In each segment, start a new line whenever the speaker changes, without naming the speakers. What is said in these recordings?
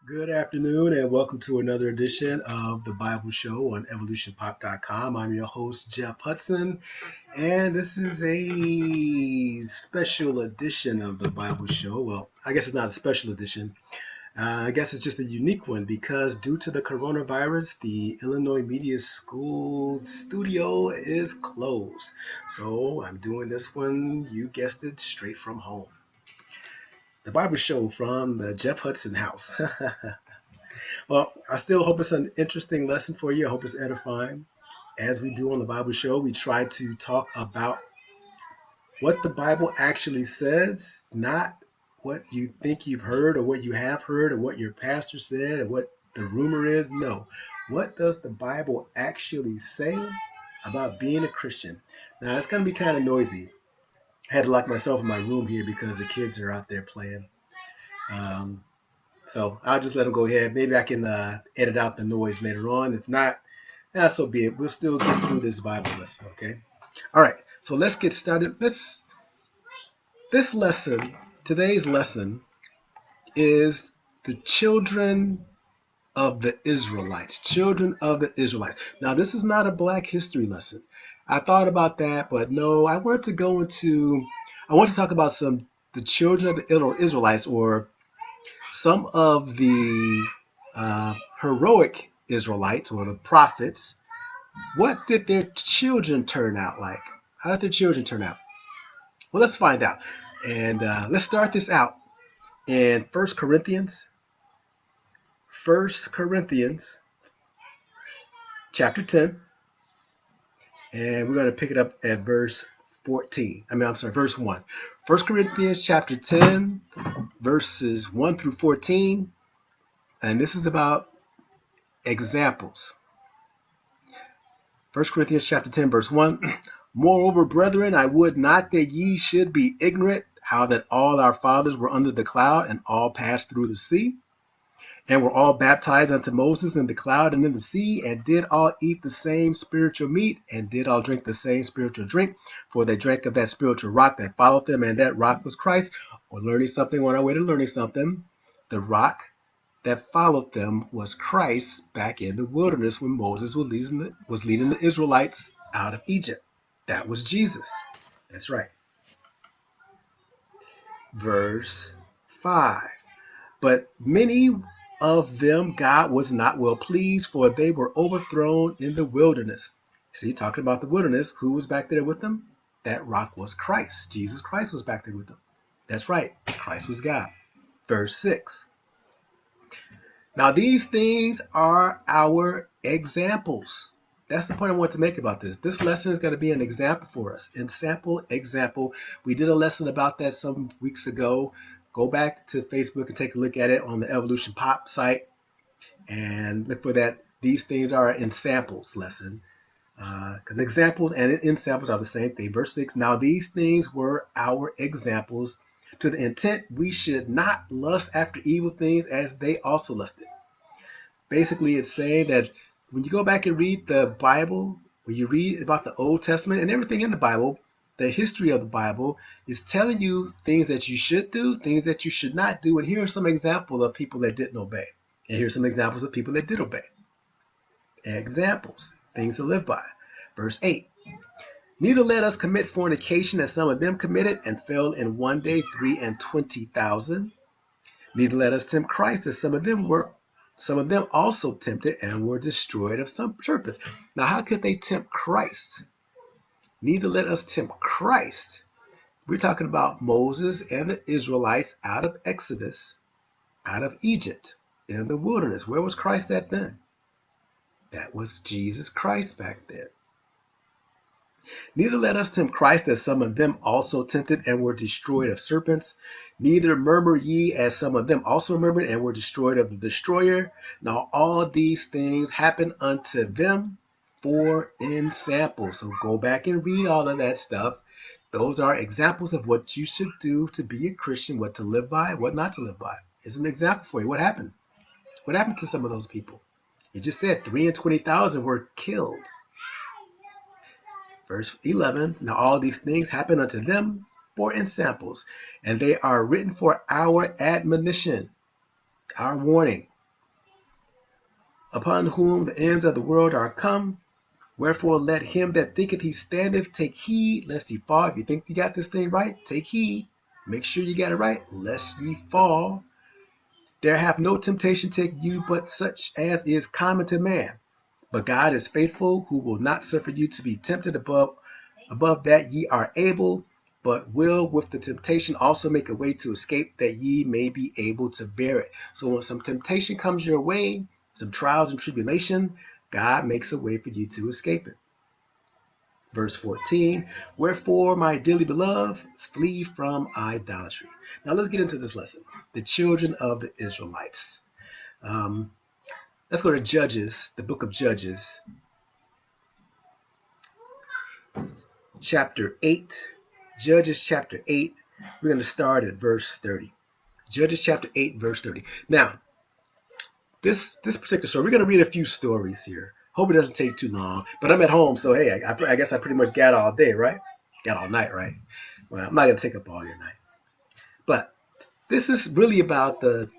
Good afternoon and welcome to another edition of the Bible Show on evolutionpop.com. I'm your host, Jeff Hudson, and this is a special edition of the Bible Show. Well, I guess it's not a special edition. I guess it's just a unique one because due to the coronavirus, the Illinois Media School studio is closed. So I'm doing this one, you guessed it, straight from home. The Bible Show from the Jeff Hudson house. Well, I still hope it's an interesting lesson for you. I hope it's edifying. As we do on the Bible Show, we try to talk about what the Bible actually says, not what you think you've heard or what you have heard or what your pastor said or what the rumor is. No. What does the Bible actually say about being a Christian? Now, it's going to be kind of noisy. I had to lock myself in my room here because the kids are out there playing. So I'll just let them go ahead. Maybe I can edit out the noise later on. If not, so be it. We'll still get through this Bible lesson, okay? All right, so let's get started. Today's lesson is the children of the Israelites. Children of the Israelites. Now, this is not a Black history lesson. I thought about that, but no, I want to talk about the children of the Israelites, or some of the heroic Israelites or the prophets. What did their children turn out like? How did their children turn out? Well, let's find out. And let's start this out in 1 Corinthians. 1 Corinthians chapter 10. And we're going to pick it up at verse 1. 1 Corinthians chapter 10, verses 1 through 14. And this is about examples. 1 Corinthians chapter 10, verse 1. Moreover, brethren, I would not that ye should be ignorant how that all our fathers were under the cloud, and all passed through the sea, and were all baptized unto Moses in the cloud and in the sea, and did all eat the same spiritual meat, and did all drink the same spiritual drink, for they drank of that spiritual rock that followed them, and that rock was Christ. We're learning something on our way to learning something. The rock that followed them was Christ back in the wilderness when Moses was leading the Israelites out of Egypt. That was Jesus. That's right. Verse 5. But many of them God was not well pleased, for they were overthrown in the wilderness. See, talking about the wilderness, who was back there with them? That rock was Christ. Jesus Christ was back there with them. That's right. Christ was God. Verse 6. Now these things are our examples. That's the point I want to make about this. This lesson is going to be an example for us. Example. We did a lesson about that some weeks ago. Go back to Facebook and take a look at it on the Evolution Pop site and look for that. These things are an Ensamples lesson, because examples and ensamples are the same thing. Verse 6, now these things were our examples, to the intent we should not lust after evil things as they also lusted. Basically, it's saying that when you go back and read the Bible, when you read about the Old Testament and everything in the Bible, the history of the Bible is telling you things that you should do, things that you should not do. And here are some examples of people that didn't obey. And here's some examples of people that did obey. Examples, things to live by. Verse 8. Neither let us commit fornication as some of them committed and fell in one day 23,000. Neither let us tempt Christ as some of them also tempted and were destroyed of some serpents. Now, how could they tempt Christ? Neither let us tempt Christ. We're talking about Moses and the Israelites out of Exodus, out of Egypt, in the wilderness. Where was Christ at then? That was Jesus Christ back then. Neither let us tempt Christ as some of them also tempted and were destroyed of serpents. Neither murmur ye as some of them also murmured and were destroyed of the destroyer. Now all these things happen unto them for ensamples. So go back and read all of that stuff. Those are examples of what you should do to be a Christian, what to live by, what not to live by. It's an example for you. What happened? What happened to some of those people? It just said 23,000 were killed. Verse 11, now all these things happen unto them for ensamples, and they are written for our admonition, our warning. upon whom the ends of the world are come. Wherefore let him that thinketh he standeth take heed lest he fall. If you think you got this thing right, take heed. Make sure you got it right, lest ye fall. There hath no temptation taken you but such as is common to man. But God is faithful, who will not suffer you to be tempted above that ye are able, but will with the temptation also make a way to escape, that ye may be able to bear it. So when some temptation comes your way, some trials and tribulation, God makes a way for you to escape it. Verse 14, wherefore, my dearly beloved, flee from idolatry. Now let's get into this lesson. The children of the Israelites. Let's go to Judges, the book of Judges, chapter 8. Judges chapter 8. We're going to start at verse 30. Judges chapter 8, verse 30. Now, this particular story, we're going to read a few stories here. Hope it doesn't take too long. But I'm at home, so hey, I guess I pretty much got all day, right? Got all night, right? Well, I'm not going to take up all your night. But this is really about the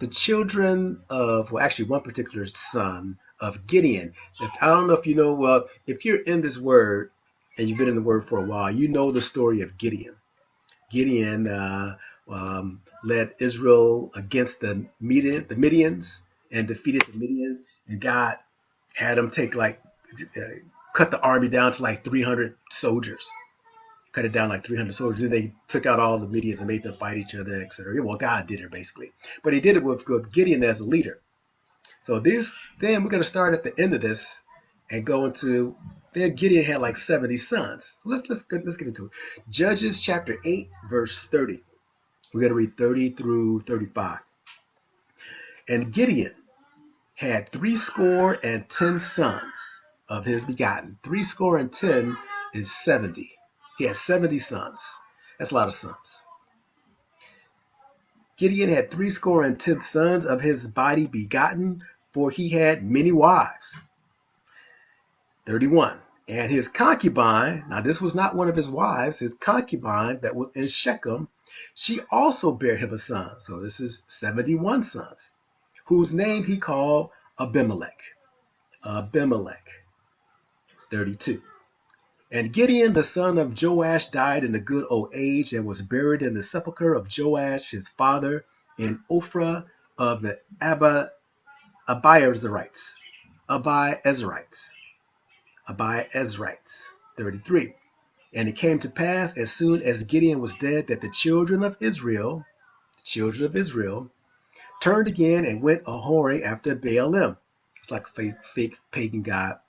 children of, well, actually one particular son of Gideon. I don't know if you know, well, if you're in this word and you've been in the word for a while, you know the story of Gideon. Gideon led Israel against the Midians and defeated the Midians, and God had him cut the army down to like 300 soldiers. Cut it down like 300 soldiers. Then they took out all the Midians and made them fight each other, etc. Well, God did it basically, but He did it with Gideon as a leader. So then we're going to start at the end of this and go into. Then Gideon had like 70 sons. Let's get into it. Judges chapter 8, verse 30. We're going to read 30 through 35. And Gideon had 70 sons of his begotten. 70 is 70. He had 70 sons. That's a lot of sons. Gideon had 70 sons of his body begotten, for he had many wives. 31. And his concubine, now this was not one of his wives, his concubine that was in Shechem, she also bare him a son. So this is 71 sons, whose name he called Abimelech. 32. And Gideon, the son of Joash, died in a good old age and was buried in the sepulchre of Joash, his father, in Ophrah of the Abiezrites. 33. And it came to pass, as soon as Gideon was dead, that the children of Israel, turned again and went a-whoring after Baalim. It's like a fake pagan god.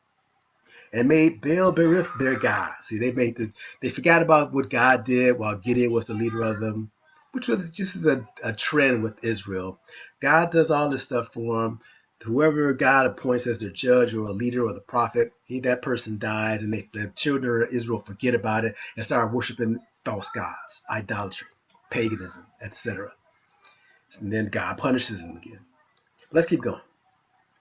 And made Baal-berith their god. See, they forgot about what God did while Gideon was the leader of them, which was just a trend with Israel. God does all this stuff for them. Whoever God appoints as their judge or a leader or the prophet, that person dies, and the children of Israel forget about it and start worshiping false gods, idolatry, paganism, etc. And then God punishes them again. Let's keep going.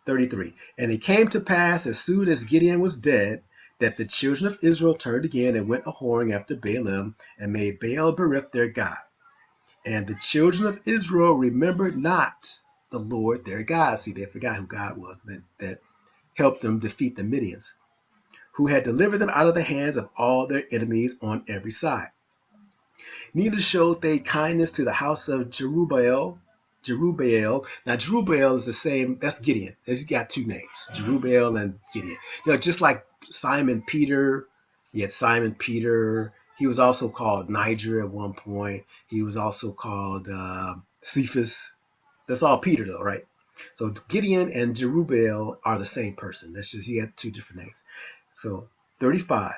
33. And it came to pass, as soon as Gideon was dead, that the children of Israel turned again and went a-whoring after Baalim, and made Baal-berith their god. And the children of Israel remembered not the Lord their God. See, they forgot who God was that helped them defeat the Midians, who had delivered them out of the hands of all their enemies on every side. Neither showed they kindness to the house of Jerubbaal. Now, Jerubbaal is the same. That's Gideon. He's got two names, Jerubbaal and Gideon. Just like Simon Peter. He had Simon Peter. He was also called Niger at one point. He was also called Cephas. That's all Peter, though, right? So Gideon and Jerubbaal are the same person. That's just he had two different names. So 35.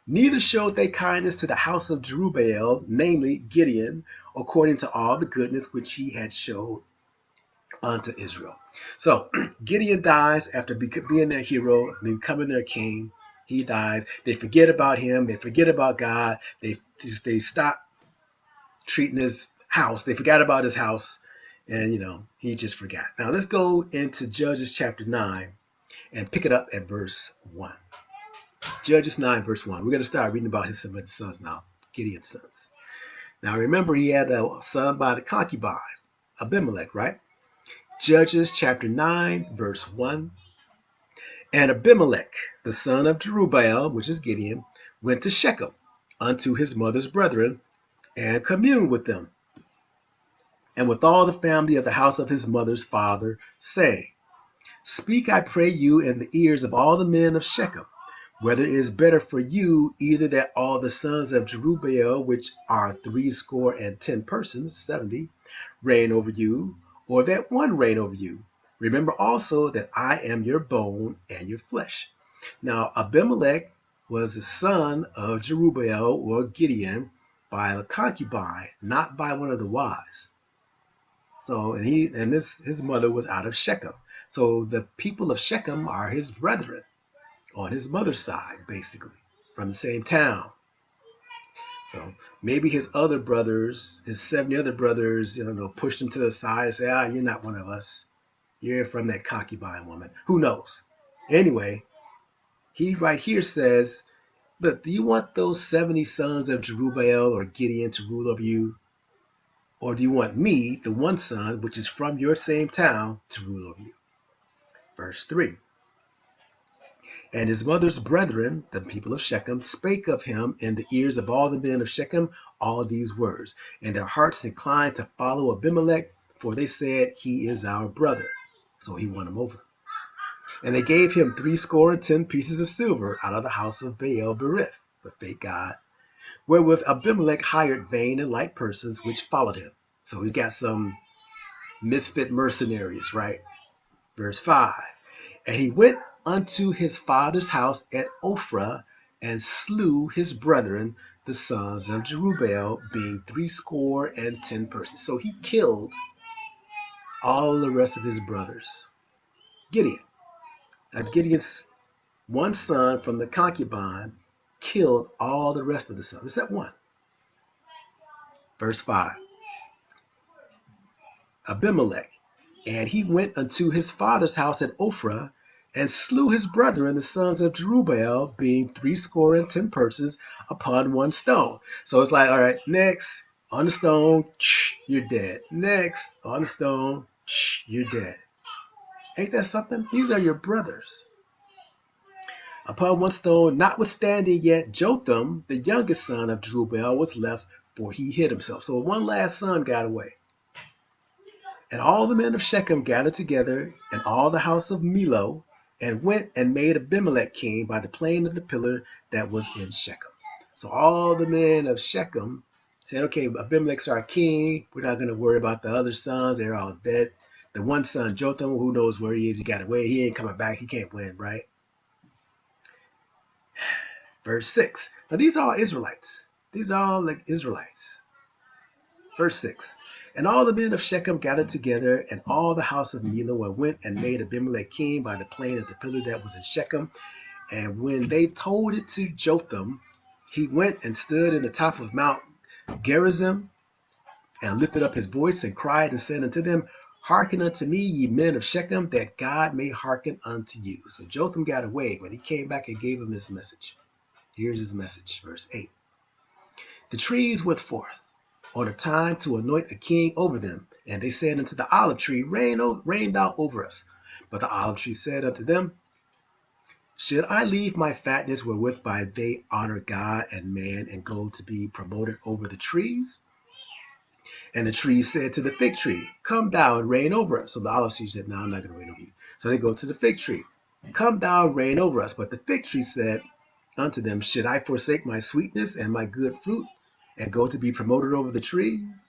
Neither showed they kindness to the house of Jerubbaal, namely Gideon, according to all the goodness which he had showed unto Israel. So Gideon dies after being their hero, becoming their king. He dies. They forget about him. They forget about God. They stop treating his house. They forgot about his house, and he just forgot. Now let's go into Judges chapter 9 and pick it up at verse 1. Judges 9, verse 1. We're going to start reading about some of his sons now, Gideon's sons. Now remember, he had a son by the concubine, Abimelech, right? Judges chapter 9, verse 1. And Abimelech, the son of Jerubbaal, which is Gideon, went to Shechem unto his mother's brethren, and communed with them, and with all the family of the house of his mother's father, saying, Speak, I pray you, in the ears of all the men of Shechem, whether it is better for you either that all the sons of Jerubbaal, which are 70 persons, 70, reign over you, or that one reign over you. Remember also that I am your bone and your flesh. Now Abimelech was the son of Jerubbaal, or Gideon, by a concubine, not by one of the wives. So his mother was out of Shechem. So the people of Shechem are his brethren on his mother's side, basically, from the same town. So maybe his other brothers, his 70 other brothers, pushed him to the side and say, you're not one of us. You're from that concubine woman. Who knows? Anyway, he right here says, look, do you want those 70 sons of Jerubbaal or Gideon to rule over you? Or do you want me, the one son, which is from your same town, to rule over you? Verse 3. And his mother's brethren, the people of Shechem, spake of him in the ears of all the men of Shechem all these words. And their hearts inclined to follow Abimelech, for they said, He is our brother. So he won him over. And they gave him 70 pieces of silver out of the house of Baal Berith, the fake god, wherewith Abimelech hired vain and light persons which followed him. So he's got some misfit mercenaries, right? Verse 5. And he went unto his father's house at Ophrah, and slew his brethren, the sons of Jerubbaal, being 70 persons. So he killed all the rest of his brothers. Gideon. Gideon's one son from the concubine killed all the rest of the sons, except one. Verse 5. Abimelech. And he went unto his father's house at Ophrah, and slew his brethren, the sons of Jerubbaal, being 70 persons, upon one stone. So it's like, all right, next, on the stone, you're dead. Next, on the stone, you're dead. Ain't that something? These are your brothers. Upon one stone, notwithstanding yet Jotham, the youngest son of Jerubbaal, was left, for he hid himself. So one last son got away. And all the men of Shechem gathered together, and all the house of Milo, and went and made Abimelech king by the plain of the pillar that was in Shechem. So all the men of Shechem said, okay, Abimelech's our king. We're not going to worry about the other sons. They're all dead. The one son, Jotham, who knows where he is? He got away. He ain't coming back. He can't win, right? Verse 6. Now these are all Israelites. These are all like Israelites. Verse 6. And all the men of Shechem gathered together, and all the house of Milo, and went and made Abimelech king by the plain of the pillar that was in Shechem. And when they told it to Jotham, he went and stood in the top of Mount Gerizim, and lifted up his voice, and cried, and said unto them, Hearken unto me, ye men of Shechem, that God may hearken unto you. So Jotham got away, but he came back and gave him this message. Here's his message, verse 8. The trees went forth on a time to anoint a king over them. And they said unto the olive tree, Reign thou over us. But the olive tree said unto them, Should I leave my fatness wherewith by they honor God and man, and go to be promoted over the trees? And the tree said to the fig tree, Come thou and reign over us. So the olive tree said, No, I'm not going to reign over you. So they go to the fig tree. Come thou and reign over us. But the fig tree said unto them, Should I forsake my sweetness and my good fruit, and go to be promoted over the trees?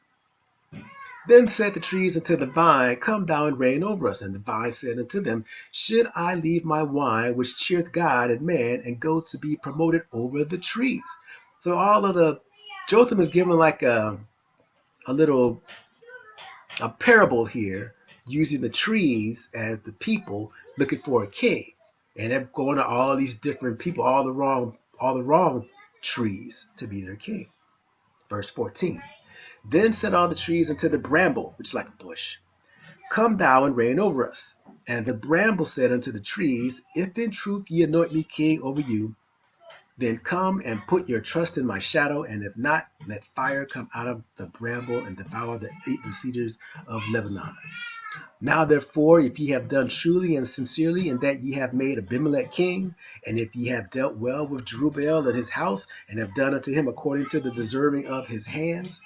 Then said the trees unto the vine, Come thou and reign over us. And the vine said unto them, Should I leave my wine, which cheereth God and man, and go to be promoted over the trees? So all of the Jotham is given like a parable here, using the trees as the people looking for a king. And they're going to all these different people, all the wrong trees to be their king. Verse 14. Then said all the trees unto the bramble, which is like a bush, Come thou and reign over us. And the bramble said unto the trees, If in truth ye anoint me king over you, then come and put your trust in my shadow, and if not, let fire come out of the bramble and devour the cedars of Lebanon. Now therefore, if ye have done truly and sincerely, in that ye have made Abimelech king, and if ye have dealt well with Jerubbaal and his house, and have done unto him according to the deserving of his hands,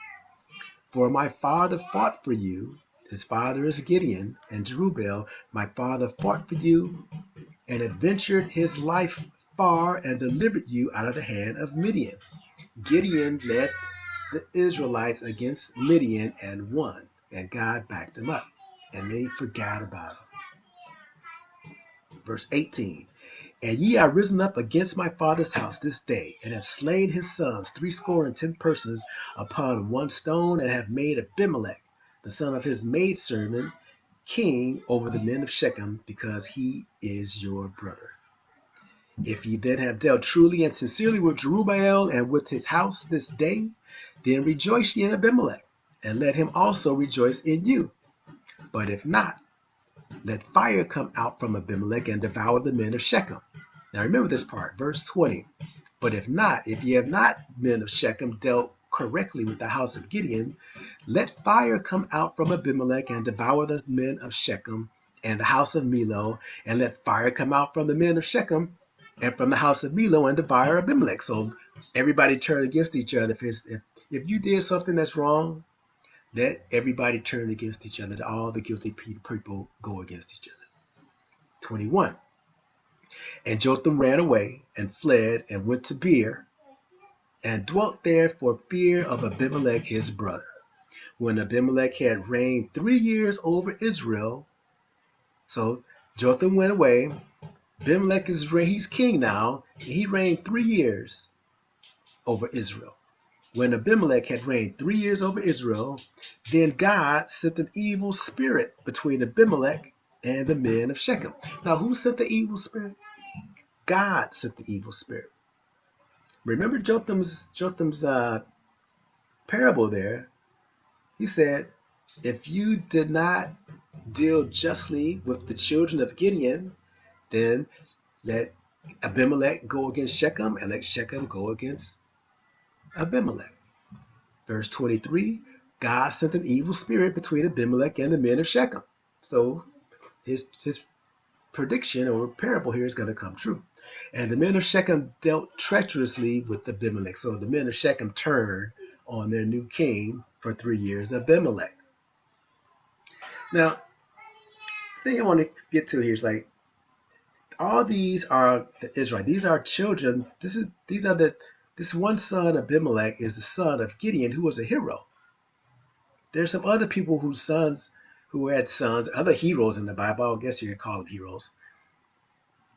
for my father fought for you, his father is Gideon, and Jerubbaal, my father fought for you, and adventured his life far, and delivered you out of the hand of Midian. Gideon led the Israelites against Midian and won, and God backed them up, and they forgot about him. Verse 18, and ye are risen up against my father's house this day, and have slain his sons 70 persons upon one stone, and have made Abimelech, the son of his maidservant, king over the men of Shechem, because he is your brother. If ye then have dealt truly and sincerely with Jerubbaal and with his house this day, then rejoice ye in Abimelech, and let him also rejoice in you. But if not, let fire come out from Abimelech and devour the men of Shechem. Now remember this part, verse 20. But if not, if ye have not, men of Shechem, dealt correctly with the house of Gideon, let fire come out from Abimelech and devour the men of Shechem and the house of Milo, and let fire come out from the men of Shechem and from the house of Milo and devour Abimelech. So everybody turn against each other. If you did something that's wrong, let everybody turn against each other. All the guilty people go against each other. 21. And Jotham ran away and fled and went to Beer and dwelt there for fear of Abimelech his brother. When Abimelech had reigned 3 years over Israel, so Jotham went away. Abimelech he's king now. He reigned 3 years over Israel. When Abimelech had reigned 3 years over Israel, then God sent an evil spirit between Abimelech and the men of Shechem. Now, who sent the evil spirit? God sent the evil spirit. Remember Jotham's parable there. He said, if you did not deal justly with the children of Gideon, then let Abimelech go against Shechem, and let Shechem go against Abimelech. Verse 23, God sent an evil spirit between Abimelech and the men of Shechem. So his prediction or parable here is going to come true. And the men of Shechem dealt treacherously with Abimelech. So the men of Shechem turned on their new king for 3 years, Abimelech. Now, the thing I want to get to here is like, all these are the Israelites. These are children. This one son, Abimelech, is the son of Gideon, who was a hero. There's some other people who had sons, other heroes in the Bible. I guess you could call them heroes,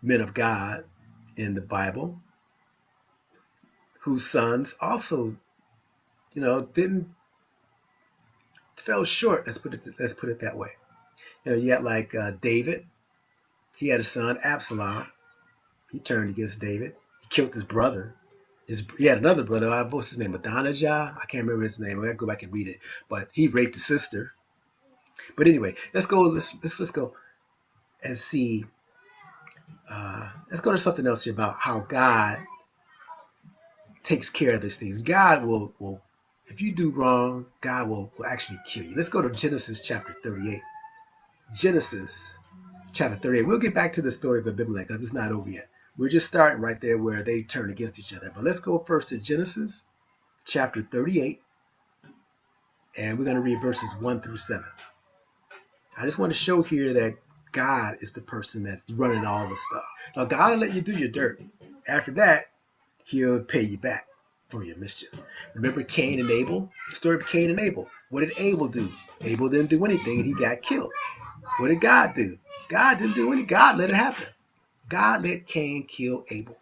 men of God in the Bible, whose sons also, fell short. Let's put it that way. You got like David. He had a son, Absalom. He turned against David. He killed his brother. He had another brother. What's his name? Adonijah? I can't remember his name. I gotta go back and read it. But he raped his sister. But anyway, let's go. Let's go and see. Let's go to something else here about how God takes care of these things. God will if you do wrong, God will actually kill you. Let's go to Genesis chapter 38. Genesis chapter 38. We'll get back to the story of Abimelech because it's not over yet. We're just starting right there where they turn against each other. But let's go first to Genesis chapter 38. And we're going to read verses 1 through 7. I just want to show here that God is the person that's running all the stuff. Now, God will let you do your dirt. After that, he'll pay you back for your mischief. Remember Cain and Abel? The story of Cain and Abel. What did Abel do? Abel didn't do anything and he got killed. What did God do? God didn't do anything. God let it happen. God let Cain kill Abel.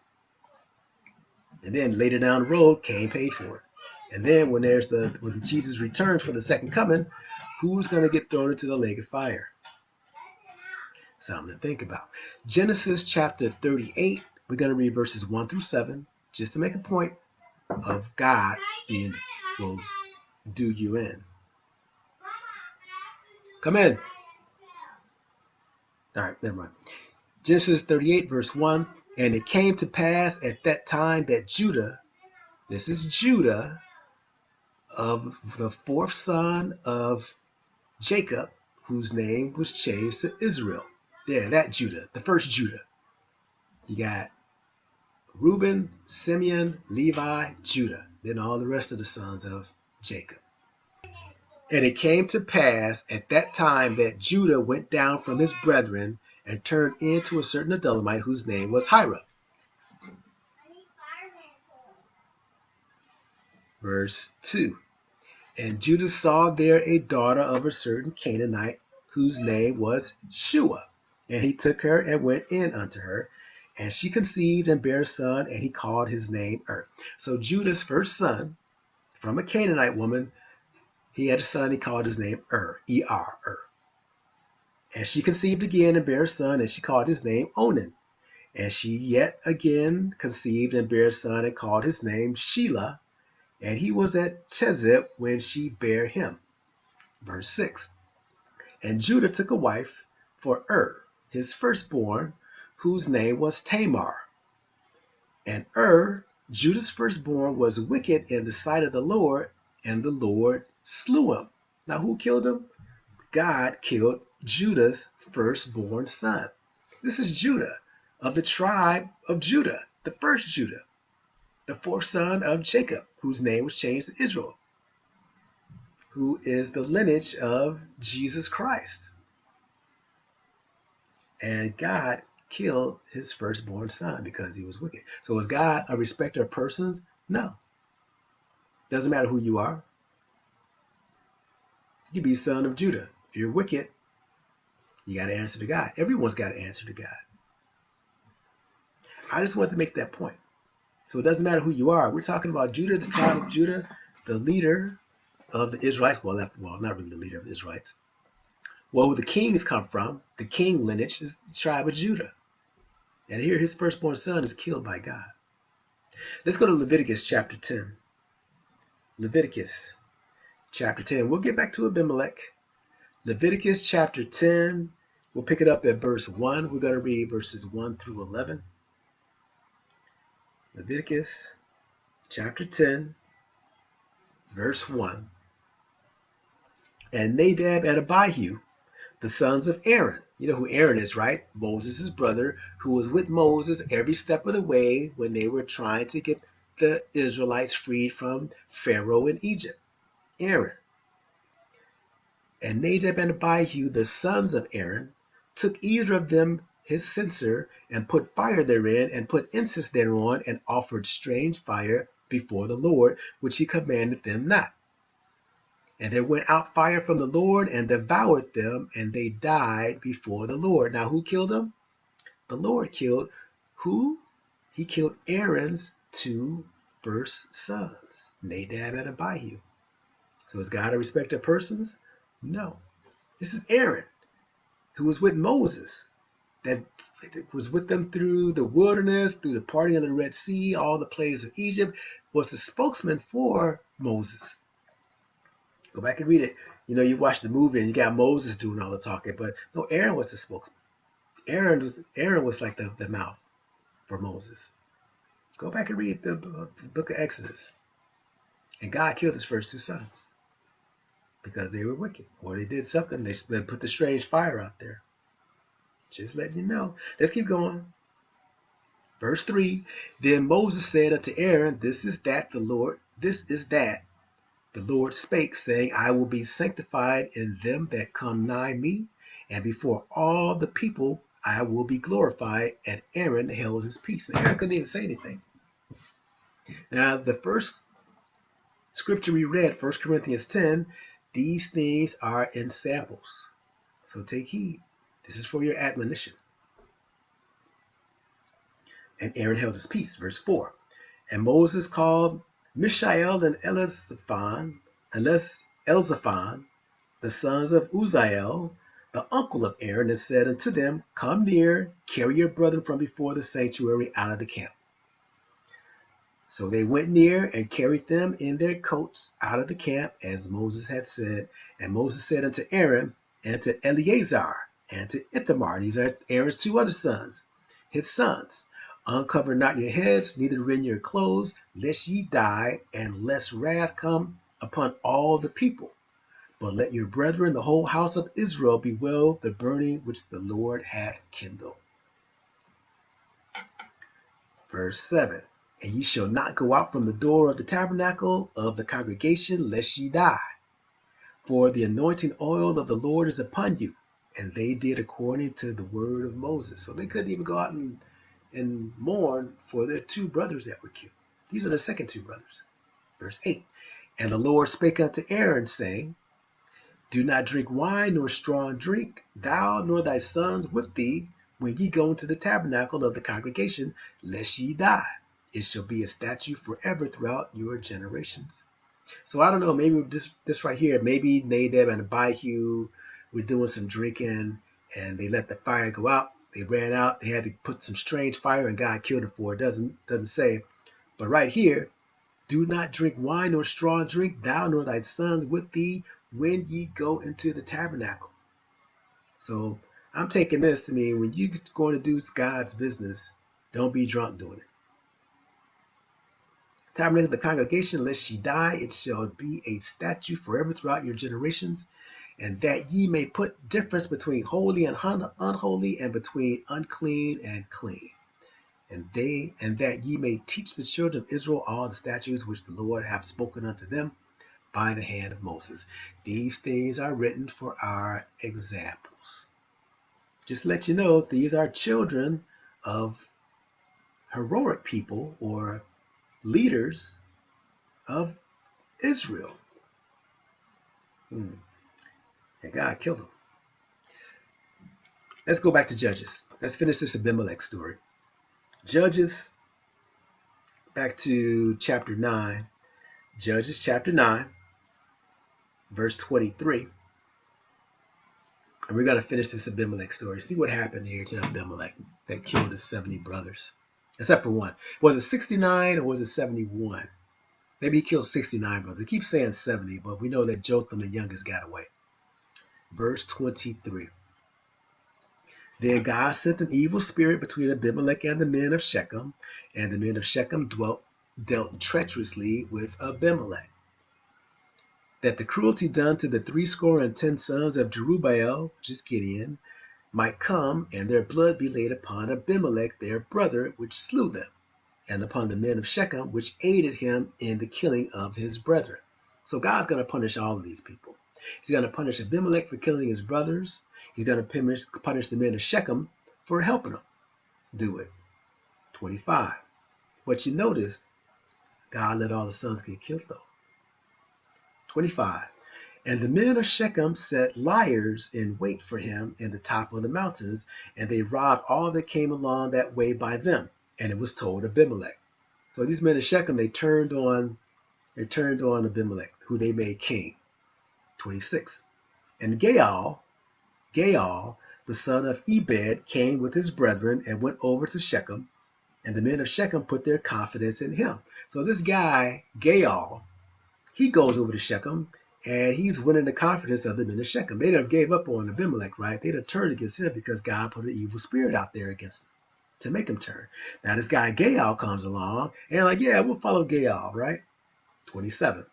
And then later down the road, Cain paid for it. And then when Jesus returns for the second coming, who's going to get thrown into the lake of fire? Something to think about. Genesis chapter 38, we're going to read verses 1 through 7, just to make a point of God will do you in. Come in. All right, never mind. Genesis 38, verse 1, and it came to pass at that time that Judah, this is Judah, of the fourth son of Jacob, whose name was changed to Israel. There, that Judah, the first Judah. You got Reuben, Simeon, Levi, Judah, then all the rest of the sons of Jacob. And it came to pass at that time that Judah went down from his brethren and turned into a certain Adullamite whose name was Hira. Verse 2. And Judah saw there a daughter of a certain Canaanite whose name was Shua. And he took her and went in unto her. And she conceived and bare a son, and he called his name So Judah's first son, from a Canaanite woman, he had a son, he called his name E-R. And she conceived again and bare a son, and she called his name Onan. And she yet again conceived and bare a son, and called his name Shelah. And he was at Chezib when she bare him. Verse 6. And Judah took a wife for his firstborn, whose name was Tamar. And Judah's firstborn, was wicked in the sight of the Lord, and the Lord slew him. Now who killed him? God killed Judah's firstborn son. This is Judah, of the tribe of Judah, the first Judah, the fourth son of Jacob, whose name was changed to Israel, who is the lineage of Jesus Christ. And God killed his firstborn son because he was wicked. So is God a respecter of persons? No. Doesn't matter who you are. You be son of Judah. If you're wicked, you got to answer to God. Everyone's got to answer to God. I just want to make that point. So it doesn't matter who you are. We're talking about Judah, the tribe of Judah, the leader of the Israelites. Well, not really the leader of the Israelites. Well, where the kings come from, the king lineage is the tribe of Judah. And here his firstborn son is killed by God. Let's go to Leviticus chapter 10. Leviticus chapter 10. We'll get back to Abimelech. Leviticus chapter 10. We'll pick it up at verse 1. We're going to read verses 1 through 11. Leviticus chapter 10, verse 1. And Nadab and Abihu, the sons of Aaron. You know who Aaron is, right? Moses' brother, who was with Moses every step of the way when they were trying to get the Israelites freed from Pharaoh in Egypt. Aaron. And Nadab and Abihu, the sons of Aaron, took either of them his censer, and put fire therein, and put incense thereon, and offered strange fire before the Lord, which he commanded them not. And there went out fire from the Lord, and devoured them, and they died before the Lord. Now who killed them? The Lord killed who? He killed Aaron's two first sons, Nadab and Abihu. So is God a respecter of persons? No. This is Aaron, who was with Moses, that was with them through the wilderness, through the parting of the Red Sea, all the plagues of Egypt, was the spokesman for Moses. Go back and read it. You know, you watch the movie and you got Moses doing all the talking, but no, Aaron was the spokesman. Aaron was like the mouth for Moses. Go back and read the book of Exodus. And God killed his first two sons because they were wicked, or they did something. They put the strange fire out there. Just letting you know. Let's keep going. Verse 3. Then Moses said unto Aaron, This is that the Lord spake, saying, I will be sanctified in them that come nigh me, and before all the people I will be glorified. And Aaron held his peace. And Aaron couldn't even say anything. Now, the first scripture we read, 1 Corinthians 10, these things are ensamples. So take heed. This is for your admonition. And Aaron held his peace. Verse 4. And Moses called Mishael and Elzaphan, the sons of Uzziel, the uncle of Aaron, and said unto them, Come near, carry your brethren from before the sanctuary out of the camp. So they went near and carried them in their coats out of the camp, as Moses had said. And Moses said unto Aaron and to Eleazar and to Ithamar, these are Aaron's two other sons, his sons, uncover not your heads, neither rend your clothes, lest ye die, and lest wrath come upon all the people. But let your brethren, the whole house of Israel, bewail the burning which the Lord hath kindled. Verse 7. And ye shall not go out from the door of the tabernacle of the congregation, lest ye die. For the anointing oil of the Lord is upon you. And they did according to the word of Moses. So they couldn't even go out and mourn for their two brothers that were killed. These are the second two brothers. Verse 8. And the Lord spake unto Aaron, saying, Do not drink wine nor strong drink, thou nor thy sons with thee, when ye go into the tabernacle of the congregation, lest ye die. It shall be a statute forever throughout your generations. So I don't know, maybe this right here, maybe Nadab and Abihu were doing some drinking and they let the fire go out. They ran out. They had to put some strange fire and God killed them for it. Doesn't say. But right here, do not drink wine or strong drink, thou nor thy sons with thee, when ye go into the tabernacle. So I'm taking this to mean when you're going to do God's business, don't be drunk doing it. Tabernacle of the congregation, lest ye die, it shall be a statute forever throughout your generations, and that ye may put difference between holy and unholy, and between unclean and clean. And that ye may teach the children of Israel all the statutes which the Lord hath spoken unto them by the hand of Moses. These things are written for our examples. Just to let you know, these are children of heroic people or leaders of Israel. And God killed them. Let's go back to Judges. Let's finish this Abimelech story. Judges, back to chapter 9. Judges chapter 9, verse 23. And we're going to finish this Abimelech story. See what happened here to Abimelech that killed his 70 brothers. Except for one. Was it 69 or was it 71? Maybe he killed 69 brothers. He keeps saying 70, but we know that Jotham, the youngest, got away. Verse 23. Then God sent an evil spirit between Abimelech and the men of Shechem, and the men of Shechem dealt treacherously with Abimelech. That the cruelty done to the 70 sons of Jerubbaal, which is Gideon, might come, and their blood be laid upon Abimelech their brother, which slew them, and upon the men of Shechem, which aided him in the killing of his brethren. So God's going to punish all of these people. He's going to punish Abimelech for killing his brothers. He's going to punish the men of Shechem for helping him do it. 25. But you noticed, God let all the sons get killed though. 25. And the men of Shechem set liars in wait for him in the top of the mountains, and they robbed all that came along that way by them. And it was told Abimelech. So these men of Shechem, they turned on Abimelech, who they made king. 26. And Gaal, the son of Ebed, came with his brethren and went over to Shechem, and the men of Shechem put their confidence in him. So this guy, Gaal, he goes over to Shechem, and he's winning the confidence of the men of Shechem. They done gave up on Abimelech, right? They done turned against him because God put an evil spirit out there against him to make him turn. Now this guy Gaal comes along, and like, yeah, we'll follow Gaal, right? 27.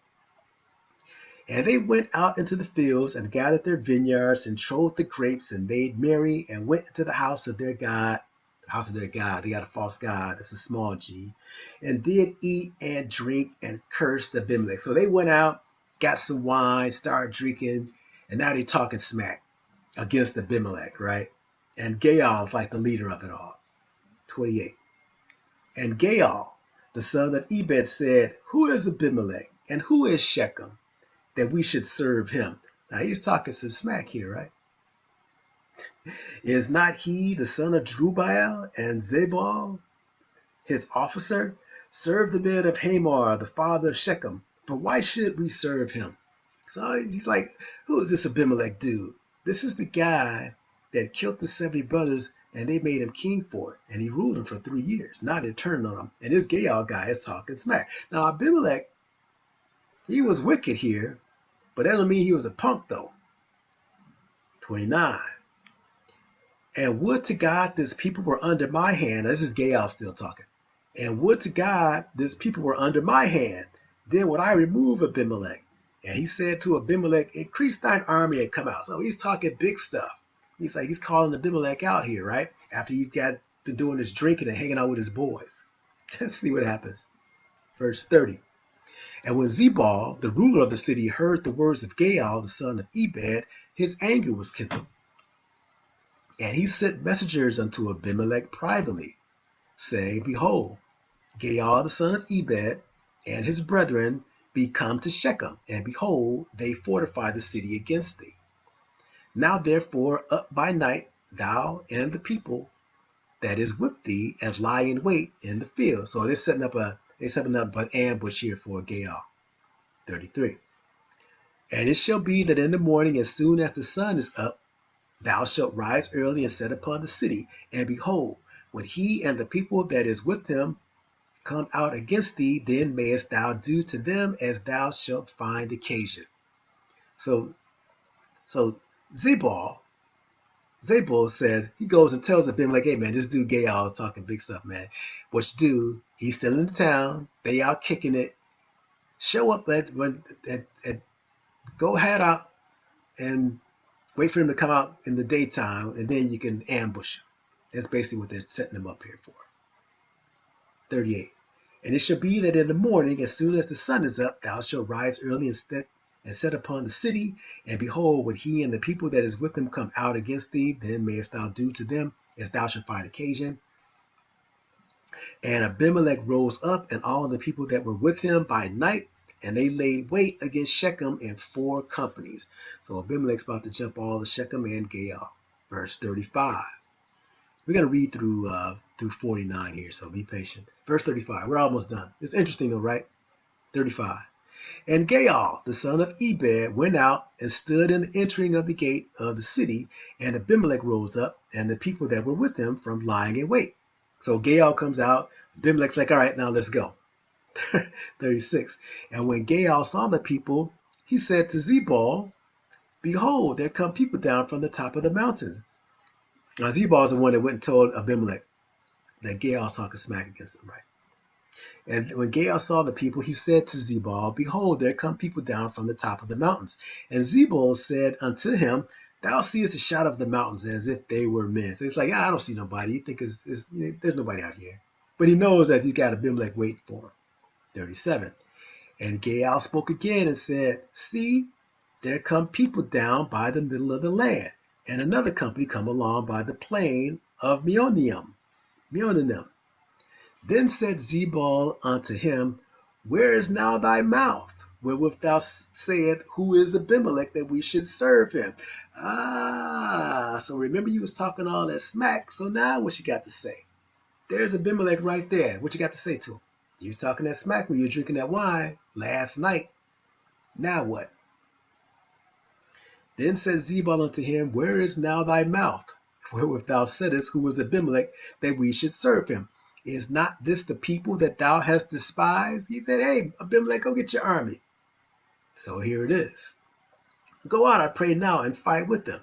And they went out into the fields and gathered their vineyards and trode the grapes and made merry and went into the house of their God. The house of their God. They got a false God. It's a small g. And did eat and drink and cursed Abimelech. So they went out, got some wine, started drinking, and now they're talking smack against Abimelech, right? And Gaal is like the leader of it all. 28. And Gaal, the son of Ebed, said, Who is Abimelech and who is Shechem, that we should serve him? Now he's talking some smack here, right? Is not he the son of Jerubbaal and Zebul, his officer? Serve the men of Hamor, the father of Shechem, for why should we serve him? So he's like, who is this Abimelech dude? This is the guy that killed the 70 brothers, and they made him king for it, and he ruled them for 3 years. Now they turned on him, and this Gaal guy is talking smack. Now Abimelech, he was wicked here, but that don't mean he was a punk though. 29. And would to God this people were under my hand. Now, this is Gaal still talking. And would to God this people were under my hand. Then would I remove Abimelech And he said to Abimelech, increase thine army and come out. So he's talking big stuff. He's calling Abimelech out here, right? After he's been doing his drinking and hanging out with his boys. Let's see what happens. Verse 30. And when Zebul, the ruler of the city, heard the words of Gaal, the son of Ebed, his anger was kindled. And he sent messengers unto Abimelech privately, saying, behold, Gaal, the son of Ebed, and his brethren be come to Shechem, and behold, they fortify the city against thee. Now therefore up by night, thou and the people that is with thee, and lie in wait in the field. So they're setting up an ambush here for Gaal. 33. And it shall be that in the morning, as soon as the sun is up, thou shalt rise early and set upon the city. And behold, when he and the people that is with him come out against thee, then mayest thou do to them as thou shalt find occasion. So Zebul says, he goes and tells Abimelech, hey man, this dude Gaal is talking big stuff, man. What you do, he's still in the town, they out kicking it. Show up go head out and wait for him to come out in the daytime, and then you can ambush him. That's basically what they're setting him up here for. 38. And it shall be that in the morning, as soon as the sun is up, thou shalt rise early and set upon the city. And behold, when he and the people that is with him come out against thee, then mayest thou do to them as thou shalt find occasion. And Abimelech rose up, and all the people that were with him by night, and they laid wait against Shechem in 4 companies. So Abimelech's about to jump all the Shechem and Gaal. Verse 35. We're going to read through 49 here, so be patient. Verse 35. We're almost done. It's interesting though, right? 35. And Gaal, the son of Ebed, went out and stood in the entering of the gate of the city, and Abimelech rose up, and the people that were with him from lying in wait. So Gaal comes out. Abimelech's like, all right, now let's go. 36. And when Gaal saw the people, he said to Zebul, behold, there come people down from the top of the mountains. Now Zebul is the one that went and told Abimelech that Gaal was talking smack against him, right? And when Gaal saw the people, he said to Zebul, behold, there come people down from the top of the mountains. And Zebul said unto him, thou seest the shadow of the mountains as if they were men. So it's like, I don't see nobody. You think there's nobody out here. But he knows that he's got Abimelech waiting for him. 37. And Gaal spoke again and said, see, there come people down by the middle of the land, and another company come along by the plain of Meonim. Then said Zebul unto him, where is now thy mouth, wherewith thou sayest, who is Abimelech, that we should serve him? So remember you was talking all that smack, so now what you got to say? There's Abimelech right there. What you got to say to him? You was talking that smack when you were drinking that wine last night. Now what? Then said Zebul unto him, where is now thy mouth, wherewith thou saidest, who is Abimelech, that we should serve him? Is not this the people that thou hast despised? He said, hey, Abimelech, go get your army. So here it is. Go out, I pray now, and fight with them.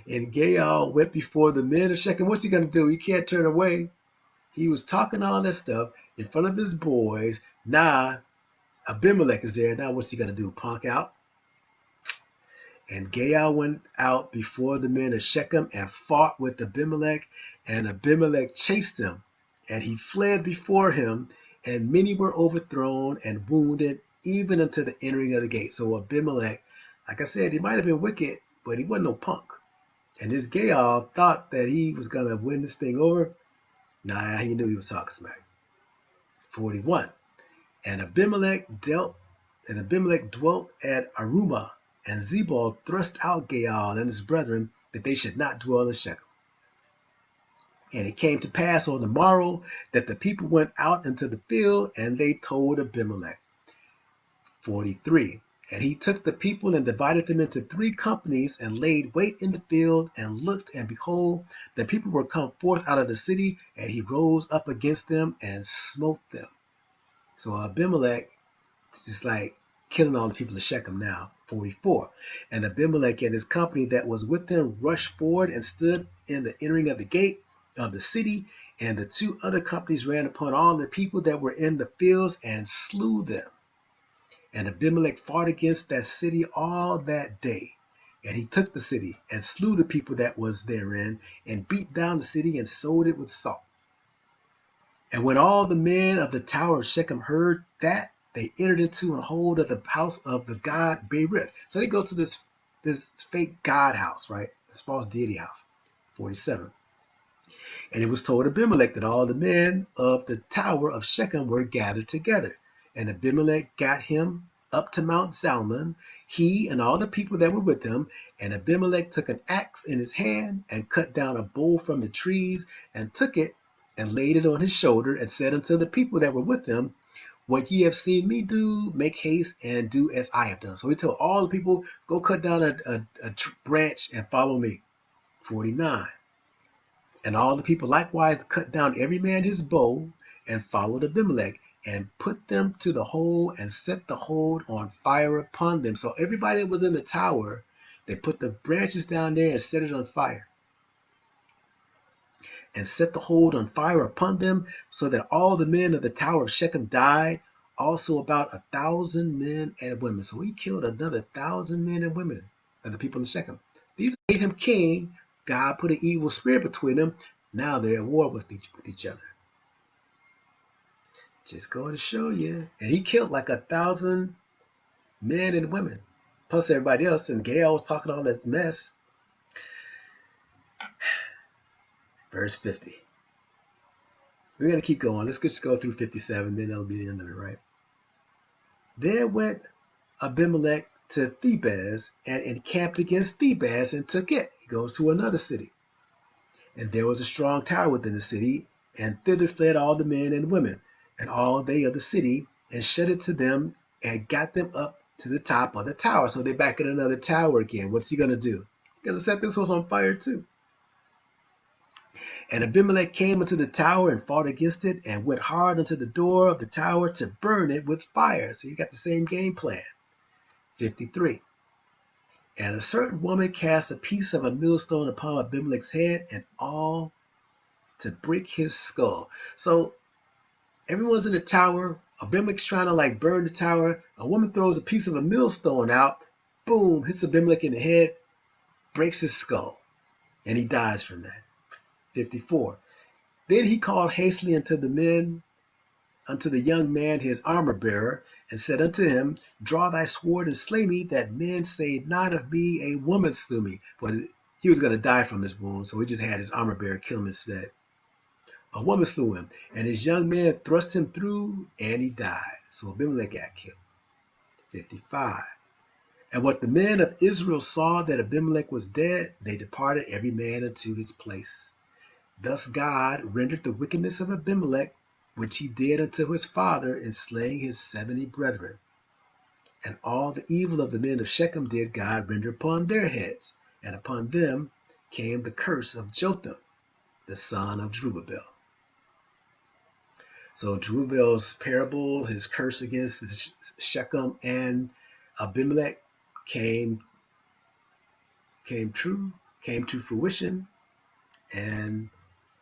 And Gaal went before the men of Shechem. What's he going to do? He can't turn away. He was talking all that stuff in front of his boys. Now, Abimelech is there. Now, what's he going to do? Punk out? And Gaal went out before the men of Shechem and fought with Abimelech. And Abimelech chased him. And he fled before him. And many were overthrown and wounded, even unto the entering of the gate. So Abimelech, like I said, he might have been wicked, but he wasn't no punk. And this Gaal thought that he was going to win this thing over. Nah, he knew he was talking smack. 41. And Abimelech dwelt at Arumah, and Zebul thrust out Gaal and his brethren, that they should not dwell in Shechem. And it came to pass on the morrow that the people went out into the field, and they told Abimelech. 43. And he took the people and divided them into 3 companies, and laid wait in the field, and looked, and behold, the people were come forth out of the city, and he rose up against them and smote them. So Abimelech is just like killing all the people of Shechem now. 44. And Abimelech and his company that was with him rushed forward and stood in the entering of the gate of the city, and the 2 other companies ran upon all the people that were in the fields and slew them. And Abimelech fought against that city all that day. And he took the city and slew the people that was therein, and beat down the city and sold it with salt. And when all the men of the tower of Shechem heard that, they entered into and hold of the house of the god Berith. So they go to this fake god house, right? This false deity house. 47. And it was told Abimelech that all the men of the tower of Shechem were gathered together. And Abimelech got him up to Mount Zalmon, he and all the people that were with him. And Abimelech took an axe in his hand and cut down a bowl from the trees and took it and laid it on his shoulder and said unto the people that were with him, what ye have seen me do, make haste and do as I have done. So he told all the people, go cut down a branch and follow me. 49. And all the people likewise cut down every man his bow and followed Abimelech and put them to the hold and set the hold on fire upon them. So everybody that was in the tower, they put the branches down there and set it on fire. And set the hold on fire upon them, so that all the men of the tower of Shechem died, also about 1,000 men and women. So he killed another 1,000 men and women of the people of Shechem. These made him king. God put an evil spirit between them. Now they're at war with each other. Just going to show you. And he killed like 1,000 men and women, plus everybody else. And Gael was talking all this mess. Verse 50. We're going to keep going. Let's just go through 57, then that'll be the end of it, right? Then went Abimelech to Thebez and encamped against Thebez and took it. He goes to another city. And there was a strong tower within the city, and thither fled all the men and women, and all they of the city, and shut it to them, and got them up to the top of the tower. So they're back in another tower again. What's he going to do? He's going to set this house on fire too. And Abimelech came into the tower and fought against it, and went hard unto the door of the tower to burn it with fire. So you got the same game plan. 53. And a certain woman cast a piece of a millstone upon Abimelech's head, and all to break his skull. So everyone's in the tower. Abimelech's trying to burn the tower. A woman throws a piece of a millstone out. Boom, hits Abimelech in the head, breaks his skull, and he dies from that. 54. Then he called hastily unto the young man his armor bearer, and said unto him, draw thy sword and slay me, that men say not of me, a woman slew me. But he was going to die from his wound, so he just had his armor bearer kill him instead. A woman slew him, and his young man thrust him through, and he died. So Abimelech got killed. 55. And what the men of Israel saw that Abimelech was dead, they departed every man unto his place. Thus God rendered the wickedness of Abimelech, which he did unto his father, in slaying his 70 brethren. And all the evil of the men of Shechem did God render upon their heads, and upon them came the curse of Jotham, the son of Jerubbaal. So Jerubbal's parable, his curse against Shechem and Abimelech came to fruition, and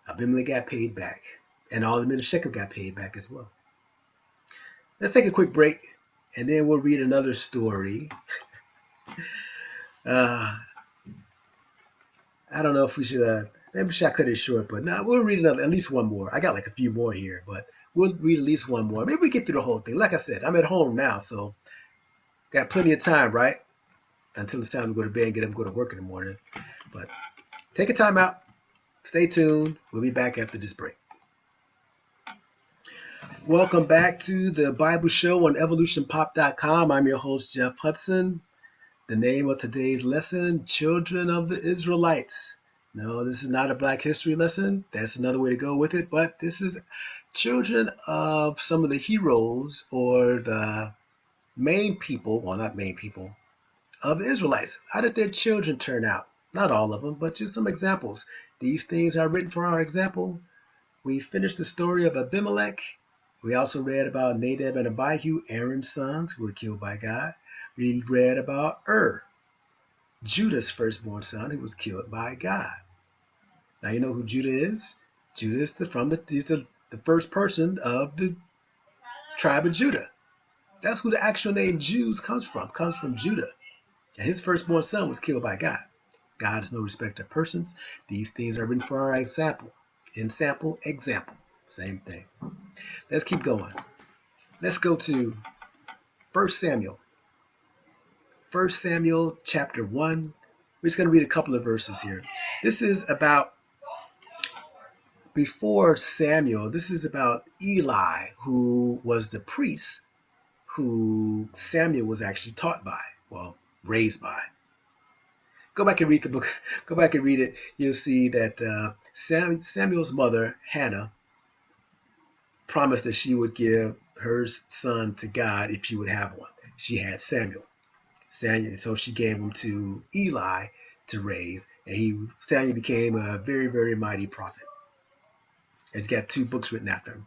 Abimelech got paid back, and all the men of Shechem got paid back as well. Let's take a quick break, and then we'll read another story. I don't know if we should, maybe I cut it short, but no, we'll read at least one more. I got a few more here, but we'll read at least one more. Maybe we get through the whole thing. Like I said, I'm at home now, so got plenty of time, right? Until it's time to go to bed and get up and go to work in the morning. But take a time out. Stay tuned. We'll be back after this break. Welcome back to the Bible Show on evolutionpop.com. I'm your host, Jeff Hudson. The name of today's lesson, Children of the Israelites. No, this is not a Black history lesson. That's another way to go with it. But this is children of some of the heroes, or the main people, well, not main people, of the Israelites. How did their children turn out? Not all of them, but just some examples. These things are written for our example. We finished the story of Abimelech. We also read about Nadab and Abihu, Aaron's sons, who were killed by God. We read about Judah's firstborn son, who was killed by God. Now you know who Judah is. Judah is he's the first person of the tribe of Judah. That's who the actual name Jews comes from Judah. And his firstborn son was killed by God. God is no respecter of persons. These things are written for our example. Ensample, example. Same thing. Let's keep going. Let's go to 1 Samuel. 1 Samuel chapter 1. We're just going to read a couple of verses here. This is about before Samuel. This is about Eli, who was the priest who Samuel was actually taught by, well, raised by. Go back and read the book. Go back and read it. You'll see that Samuel's mother, Hannah, promised that she would give her son to God if she would have one. She had Samuel. So she gave him to Eli to raise, and Samuel became a very, very mighty prophet. And he's got 2 books written after him,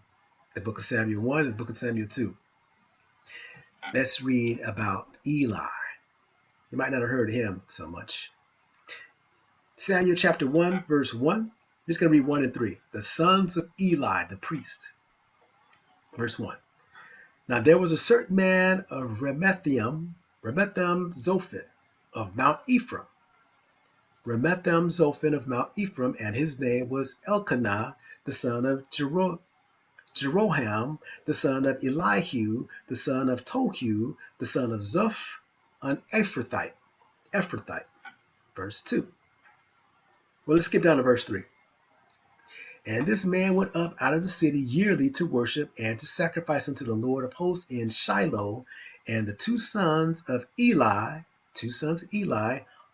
the book of Samuel 1 and the book of Samuel 2. Let's read about Eli. You might not have heard of him so much. Samuel chapter 1, verse 1. I'm just going to read 1 and 3. The sons of Eli, the priest. Verse 1. Now there was a certain man of Ramathaim Zophim of Mount Ephraim. Ramathaim Zophim of Mount Ephraim, and his name was Elkanah, the son of Jeroham, the son of Elihu, the son of Tohu, the son of Zoph, an Ephrathite. Verse 2. Well, let's skip down to verse 3. And this man went up out of the city yearly to worship and to sacrifice unto the Lord of hosts in Shiloh. And the 2 sons of Eli,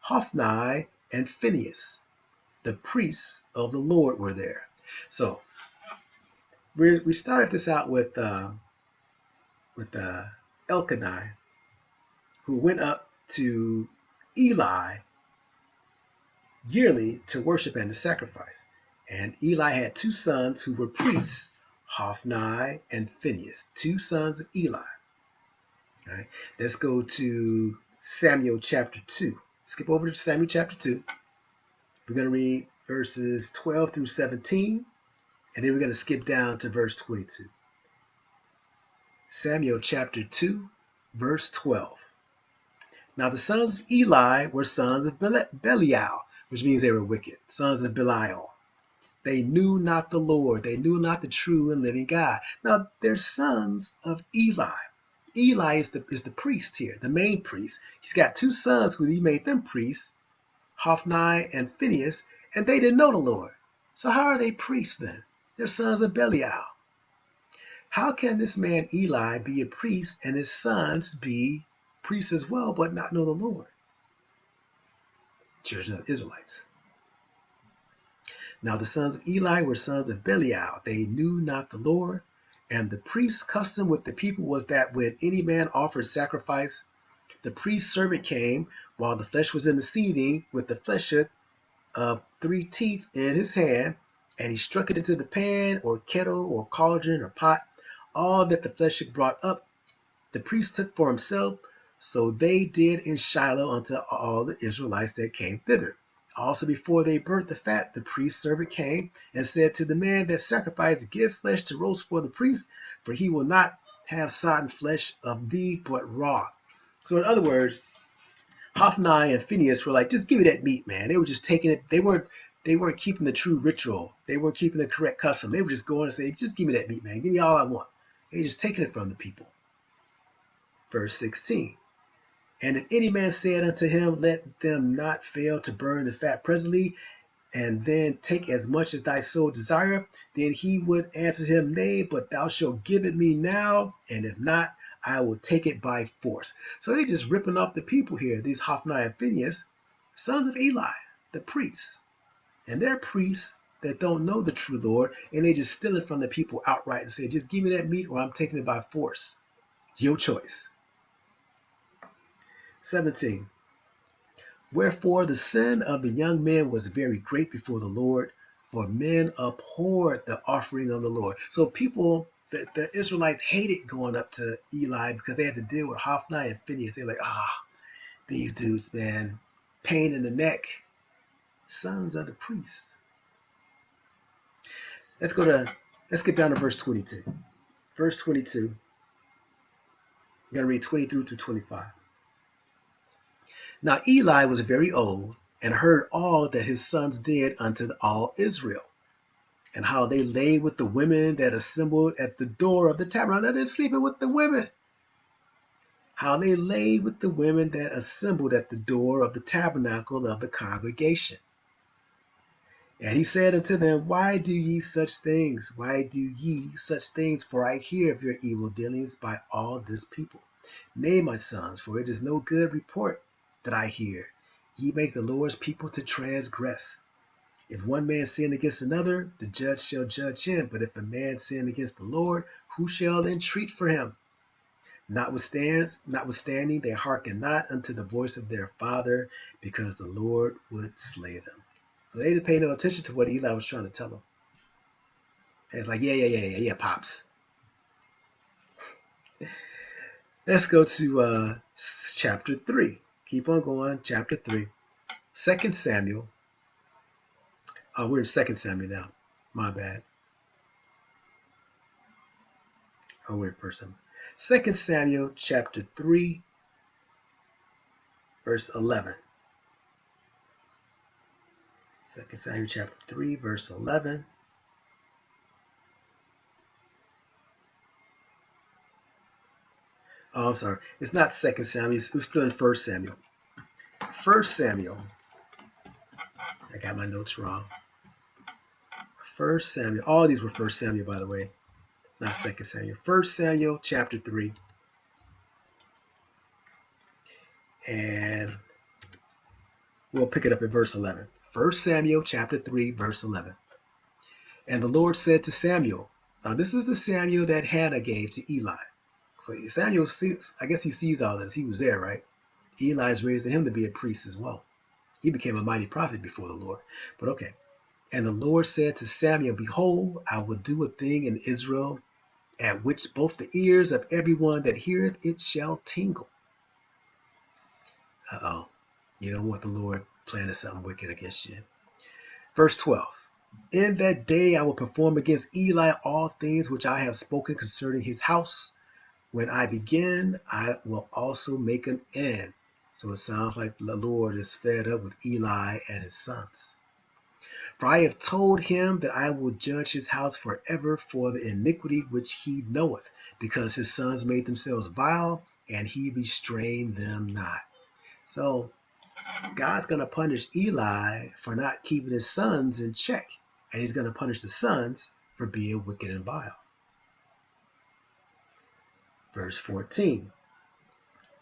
Hophni and Phinehas, the priests of the Lord, were there. So we started this out with Elkanah, who went up to Eli yearly to worship and to sacrifice. And Eli had 2 sons who were priests, Hophni and Phinehas, 2 sons of Eli. All right, let's go to Samuel chapter 2. Skip over to Samuel chapter 2. We're going to read verses 12 through 17, and then we're going to skip down to verse 22. Samuel chapter 2, verse 12. Now the sons of Eli were sons of Belial, which means they were wicked, sons of Belial. They knew not the Lord. They knew not the true and living God. Now, they're sons of Eli. Eli is the priest here, the main priest. He's got 2 sons who he made them priests, Hophni and Phinehas, and they didn't know the Lord. So how are they priests then? They're sons of Belial. How can this man Eli be a priest and his sons be priests as well, but not know the Lord? Children of the Israelites. Now the sons of Eli were sons of Belial. They knew not the Lord. And the priest's custom with the people was that when any man offered sacrifice, the priest's servant came while the flesh was in the seething with the flesh of 3 teeth in his hand, and he struck it into the pan or kettle or cauldron or pot. All that the flesh had brought up, the priest took for himself. So they did in Shiloh unto all the Israelites that came thither. Also before they burnt the fat, the priest's servant came and said to the man that sacrificed, give flesh to roast for the priest, for he will not have sodden flesh of thee, but raw. So in other words, Hophni and Phinehas were like, just give me that meat, man. They were just taking it. They weren't keeping the true ritual. They weren't keeping the correct custom. They were just going and saying, just give me that meat, man. Give me all I want. They were just taking it from the people. Verse 16. And if any man said unto him, let them not fail to burn the fat presently, and then take as much as thy soul desireth, then he would answer him, nay, but thou shalt give it me now, and if not, I will take it by force. So they're just ripping off the people here, these Hophni and Phinehas, sons of Eli, the priests. And they're priests that don't know the true Lord, and they just steal it from the people outright and say, just give me that meat or I'm taking it by force. Your choice. 17. Wherefore the sin of the young men was very great before the Lord, for men abhorred the offering of the Lord. So people, the Israelites hated going up to Eli because they had to deal with Hophni and Phinehas. They're like, these dudes, man, pain in the neck, sons of the priest. Let's get down to verse 22. Verse 22. I'm going to read 23 through 25. Now Eli was very old and heard all that his sons did unto all Israel, and how they lay with the women that assembled at the door of the tabernacle. They're sleeping with the women. How they lay with the women that assembled at the door of the tabernacle of the congregation. And he said unto them, Why do ye such things? Why do ye such things? For I hear of your evil dealings by all this people. Nay, my sons, for it is no good report that I hear. Ye make the Lord's people to transgress. If one man sin against another, the judge shall judge him. But if a man sin against the Lord, who shall entreat for him? Notwithstanding, they hearken not unto the voice of their father, because the Lord would slay them. So they didn't pay no attention to what Eli was trying to tell them. And it's like, yeah, pops. Let's go to chapter 3. Keep on going, chapter 3. 2 Samuel. Oh, we're in 2 Samuel now. My bad. Oh, we're in 1 Samuel. 2 Samuel chapter 3, verse 11. 2 Samuel chapter 3, verse 11. Oh, I'm sorry. It's not 2 Samuel. We're still in 1 Samuel. 1 Samuel. I got my notes wrong. 1 Samuel. All these were 1 Samuel, by the way. Not 2 Samuel. 1 Samuel chapter 3. And we'll pick it up at verse 11. 1 Samuel chapter 3, verse 11. And the Lord said to Samuel. Now this is the Samuel that Hannah gave to Eli. So Samuel, I guess he sees all this. He was there, right? Eli's raised him to be a priest as well. He became a mighty prophet before the Lord. But okay. And the Lord said to Samuel, Behold, I will do a thing in Israel, at which both the ears of everyone that heareth it shall tingle. Uh-oh. You don't want the Lord planning something wicked against you. Verse 12. In that day I will perform against Eli all things which I have spoken concerning his house. When I begin, I will also make an end. So it sounds like the Lord is fed up with Eli and his sons. For I have told him that I will judge his house forever for the iniquity which he knoweth, because his sons made themselves vile, and he restrained them not. So God's going to punish Eli for not keeping his sons in check, and he's going to punish the sons for being wicked and vile. Verse 14.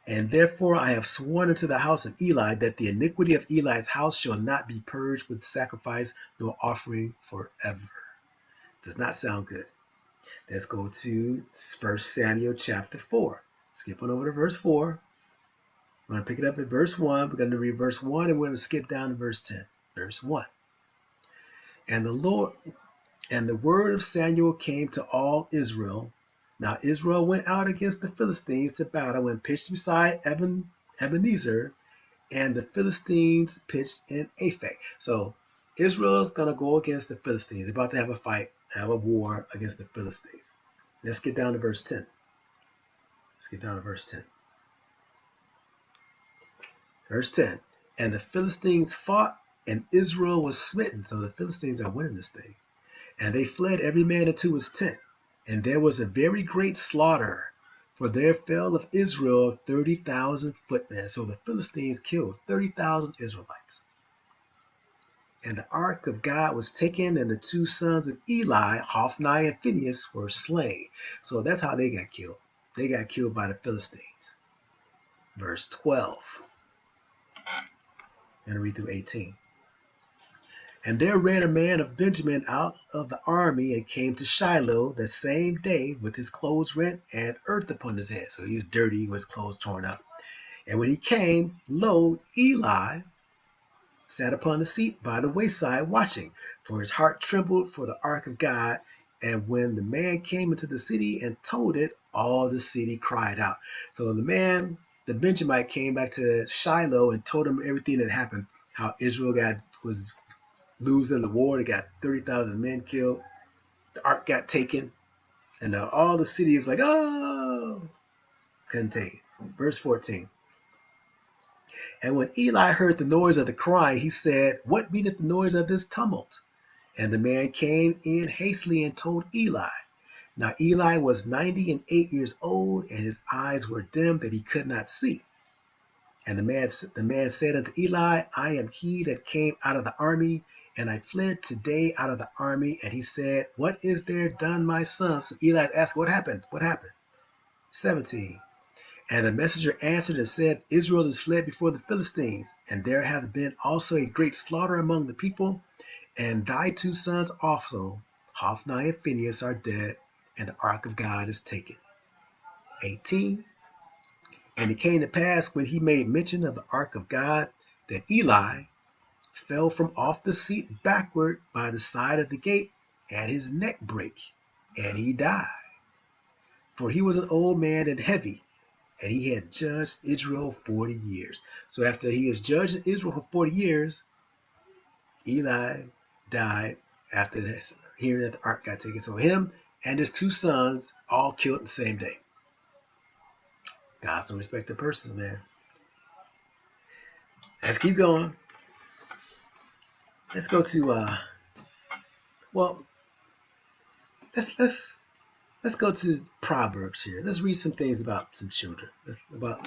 And therefore I have sworn unto the house of Eli that the iniquity of Eli's house shall not be purged with sacrifice nor offering forever. Does not sound good. Let's go to 1 Samuel chapter 4. Skip on over to verse 4. We're going to pick it up at verse 1. We're going to read verse 1 and we're going to skip down to verse 10. Verse 1. And the word of Samuel came to all Israel. Now Israel went out against the Philistines to battle and pitched beside Ebenezer, and the Philistines pitched in Aphek. So Israel's going to go against the Philistines. They're about to have a fight, have a war against the Philistines. Let's get down to verse 10. Let's get down to verse 10. Verse 10. And the Philistines fought, and Israel was smitten. So the Philistines are winning this thing. And they fled every man into his tent. And there was a very great slaughter, for there fell of Israel 30,000 footmen. So the Philistines killed 30,000 Israelites. And the ark of God was taken, and the two sons of Eli, Hophni and Phinehas, were slain. So that's how they got killed. They got killed by the Philistines. Verse 12. And read through 18. And there ran a man of Benjamin out of the army and came to Shiloh the same day with his clothes rent and earth upon his head. So he's dirty with his clothes torn up. And when he came, lo, Eli sat upon the seat by the wayside watching, for his heart trembled for the ark of God. And when the man came into the city and told it, all the city cried out. So the Benjamite came back to Shiloh and told him everything that happened, how Israel was losing the war. They got 30,000 men killed. The ark got taken. And all the city was like, oh, contain. Verse 14. And when Eli heard the noise of the crying, he said, What meaneth the noise of this tumult? And the man came in hastily and told Eli. Now Eli was 98 years old, and his eyes were dim that he could not see. And the man said unto Eli, I am he that came out of the army, and I fled today out of the army. And he said, What is there done, my son? So Eli asked, What happened? What happened? 17. And the messenger answered and said, Israel is fled before the Philistines, and there hath been also a great slaughter among the people, and thy 2 sons also, Hophni and Phinehas, are dead, and the ark of God is taken. 18. And it came to pass, when he made mention of the ark of God, that Eli fell from off the seat backward by the side of the gate, and his neck brake, and he died. For he was an old man and heavy, and he had judged Israel 40 years. So after he was judging Israel for 40 years, Eli died after this, hearing that the ark got taken. So him and his 2 sons all killed the same day. God's no respect to persons, man. Let's keep going. Let's go to let's go to Proverbs here. Let's read some things about some children. About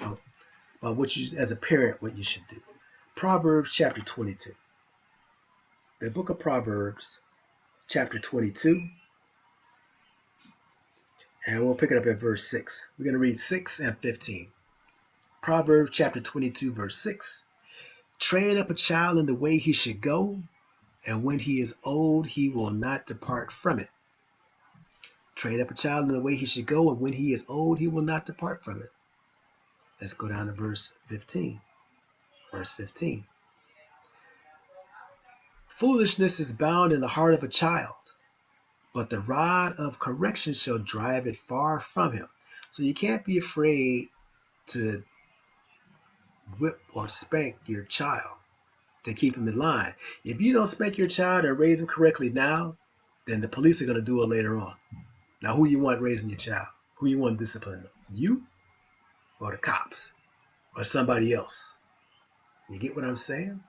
what you, as a parent, what you should do. Proverbs chapter 22. The book of Proverbs chapter 22. And we'll pick it up at verse 6. We're going to read 6 and 15. Proverbs chapter 22, verse 6. Train up a child in the way he should go, and when he is old, he will not depart from it. Train up a child in the way he should go, and when he is old, he will not depart from it. Let's go down to verse 15. Verse 15. Foolishness is bound in the heart of a child, but the rod of correction shall drive it far from him. So you can't be afraid to whip or spank your child to keep him in line. If you don't spank your child and raise him correctly now, then the police are going to do it later on. Now, who you want raising your child? Who you want disciplining them? You or the cops or somebody else? You get what I'm saying?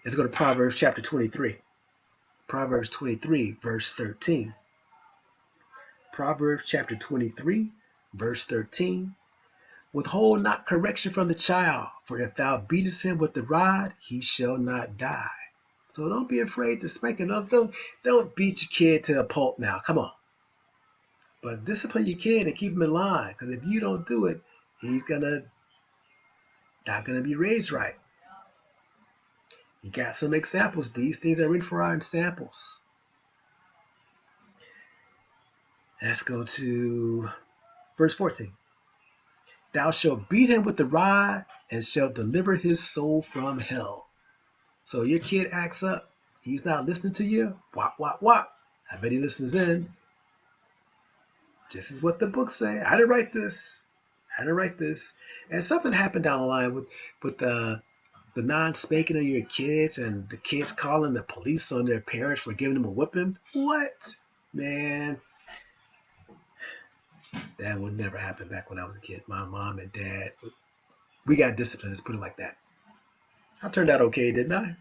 Let's go to Proverbs chapter 23. Proverbs 23, verse 13. Proverbs chapter 23, verse 13. Withhold not correction from the child, for if thou beatest him with the rod, he shall not die. So don't be afraid to spank him. Don't beat your kid to a pulp now. Come on. But discipline your kid and keep him in line, because if you don't do it, he's not gonna be raised right. You got some examples. These things are written for our ensamples. Let's go to verse 14. Thou shalt beat him with the rod, and shalt deliver his soul from hell. So your kid acts up. He's not listening to you. Wop, wop, wop. I bet he listens in. This is what the books say. I didn't write this. And something happened down the line with the non-spanking of your kids, and the kids calling the police on their parents for giving them a whipping. What? Man, that would never happen back when I was a kid. My mom and dad, we got discipline. Let's put it like that. I turned out okay, didn't I?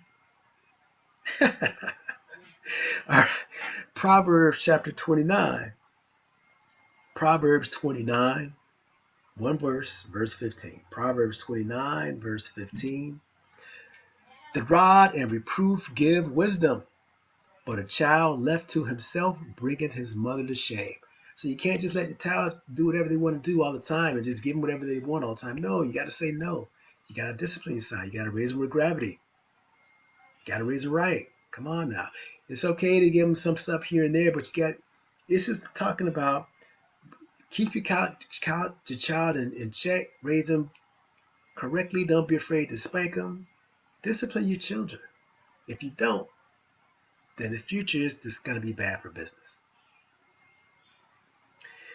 All right. Proverbs chapter 29. Proverbs 29, one verse, verse 15. Proverbs 29, verse 15. The rod and reproof give wisdom, but a child left to himself bringeth his mother to shame. So you can't just let your child do whatever they want to do all the time and just give them whatever they want all the time. No, you got to say no. You got to discipline your son. You got to raise them with gravity. You got to raise them right. Come on now. It's okay to give them some stuff here and there, but this is talking about keep your child in check, raise them correctly. Don't be afraid to spank them. Discipline your children. If you don't, then the future is just going to be bad for business.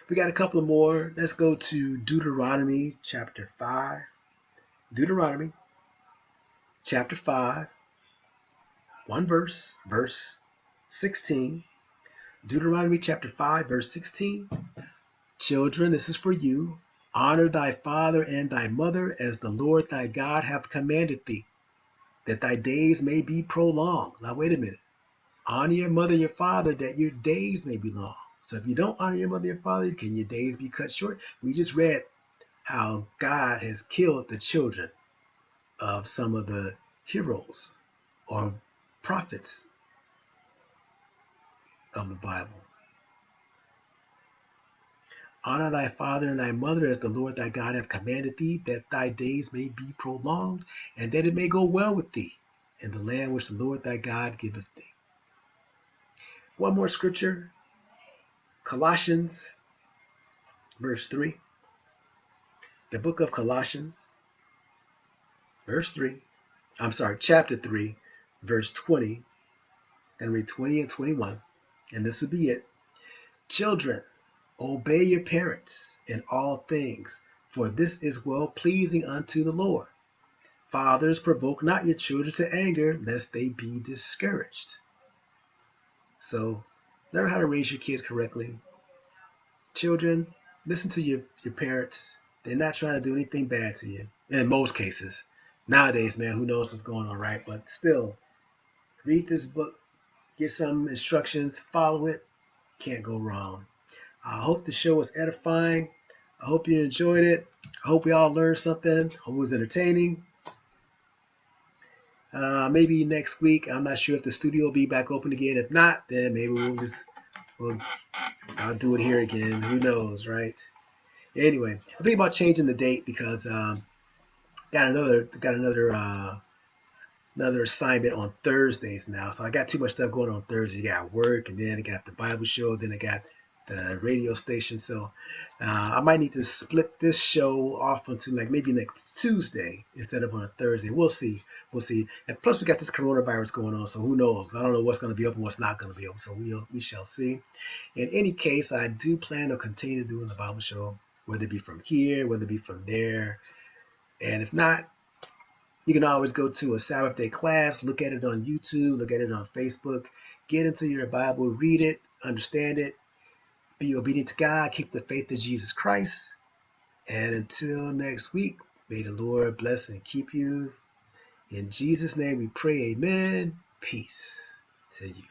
We got a couple of more. Let's go to Deuteronomy chapter 5. Deuteronomy chapter 5. One verse, verse 16. Deuteronomy chapter 5, verse 16. Children, this is for you. Honor thy father and thy mother as the Lord thy God hath commanded thee, that thy days may be prolonged. Now, wait a minute. Honor your mother and your father that your days may be long. So if you don't honor your mother and your father, can your days be cut short? We just read how God has killed the children of some of the heroes or prophets of the Bible. Honor thy father and thy mother as the Lord thy God hath commanded thee, that thy days may be prolonged, and that it may go well with thee in the land which the Lord thy God giveth thee. One more scripture, Colossians, verse 3. The book of Colossians, chapter 3, verse 20. And read 20 and 21. And this will be it. Children, obey your parents in all things, for this is well pleasing unto the Lord. Fathers, provoke not your children to anger, lest they be discouraged. So, learn how to raise your kids correctly. Children, listen to your parents. They're not trying to do anything bad to you, in most cases. Nowadays, man, who knows what's going on, right? But still, read this book, get some instructions, follow it. Can't go wrong. I hope the show was edifying. I hope you enjoyed it. I hope we all learned something. Hope it was entertaining. Maybe next week. I'm not sure if the studio will be back open again. If not, then maybe I'll do it here again. Who knows, right? Anyway, I'm thinking about changing the date because got another assignment on Thursdays now. So I got too much stuff going on Thursdays. I got work, and then I got the Bible show, then I got the radio station. So I might need to split this show off onto like maybe next Tuesday instead of on a Thursday. We'll see. And plus we got this coronavirus going on, so who knows? I don't know what's going to be open, what's not going to be open. So we shall see. In any case, I do plan to continue doing the Bible show, whether it be from here, whether it be from there. And if not, you can always go to a Sabbath day class, look at it on YouTube, look at it on Facebook, get into your Bible, read it, understand it, be obedient to God, keep the faith of Jesus Christ. And until next week, may the Lord bless and keep you. In Jesus' name we pray, amen. Peace to you.